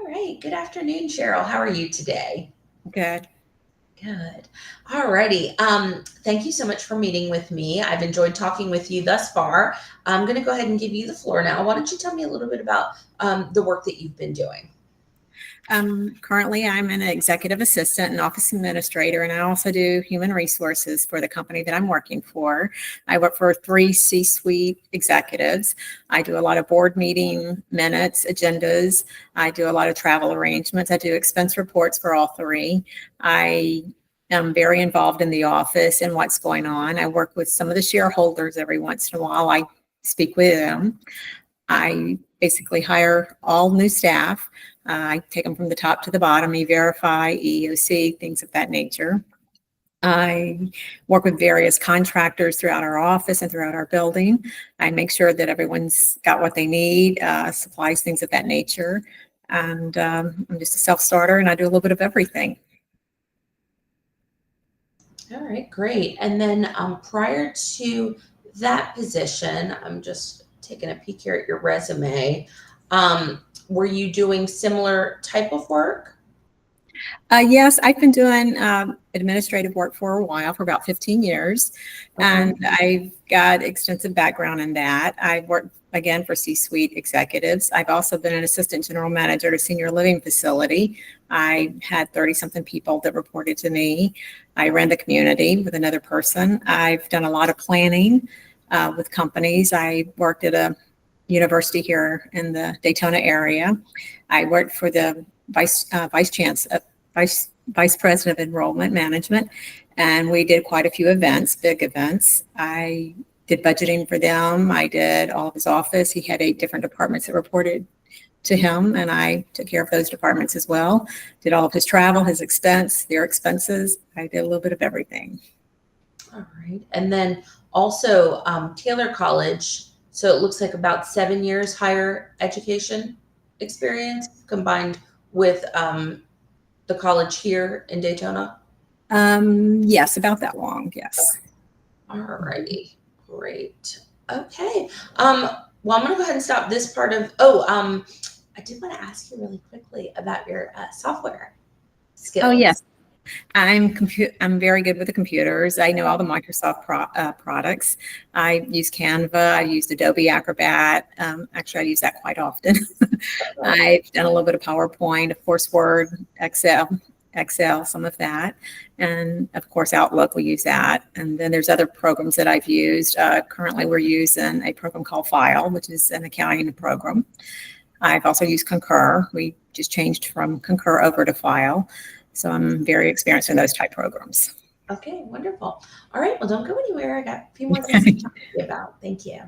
right. Good afternoon, Sheryl. How are you today? Good. Good. All righty. Thank you so much for meeting with me. I've enjoyed talking with you thus far. I'm going to go ahead and give you the floor now. Why don't you tell me a little bit about the work that you've been doing? Currently, I'm an executive assistant and office administrator, and I also do human resources for the company that I'm working for. I work for 3 C-suite executives. I do a lot of board meeting minutes, agendas. I do a lot of travel arrangements. I do expense reports for all three. I am very involved in the office and what's going on. I work with some of the shareholders every once in a while. I speak with them. I basically hire all new staff. I take them from the top to the bottom, E-Verify, EEOC, things of that nature. I work with various contractors throughout our office and throughout our building. I make sure that everyone's got what they need, supplies, things of that nature. And I'm just a self-starter, and I do a little bit of everything. All right, great. And then prior to that position, I'm just taking a peek here at your resume. Were you doing similar type of work? Yes, I've been doing administrative work for a while, for about 15 years, and I've got extensive background in that. I've worked, again, for C-suite executives. I've also been an assistant general manager at a senior living facility. I had 30-something people that reported to me. I ran the community with another person. I've done a lot of planning with companies. I worked at a university here in the Daytona area. I worked for the vice president of enrollment management, and we did quite a few events, big events. I did budgeting for them. I did all of his office. He had 8 different departments that reported to him, and I took care of those departments as well. Did all of his travel, his expense, their expenses. I did a little bit of everything. All right. And then also Taylor College. So it looks like about 7 years higher education experience combined with the college here in Daytona. Yes, about that long. Yes. All righty. Great. Okay. Well, I'm going to go ahead and stop this part of. I did want to ask you really quickly about your software skills. Oh, yes. I'm very good with the computers. I know all the Microsoft products. I use Canva. I used Adobe Acrobat. Actually, I use that quite often. I've done a little bit of PowerPoint, of course, Word, Excel, some of that. And of course, Outlook, we use that. And then there's other programs that I've used. Currently, we're using a program called File, which is an accounting program. I've also used Concur. We just changed from Concur over to File. So I'm very experienced in those type programs. Okay, wonderful. All right, well, don't go anywhere. I got a few more things to talk to you about. Thank you.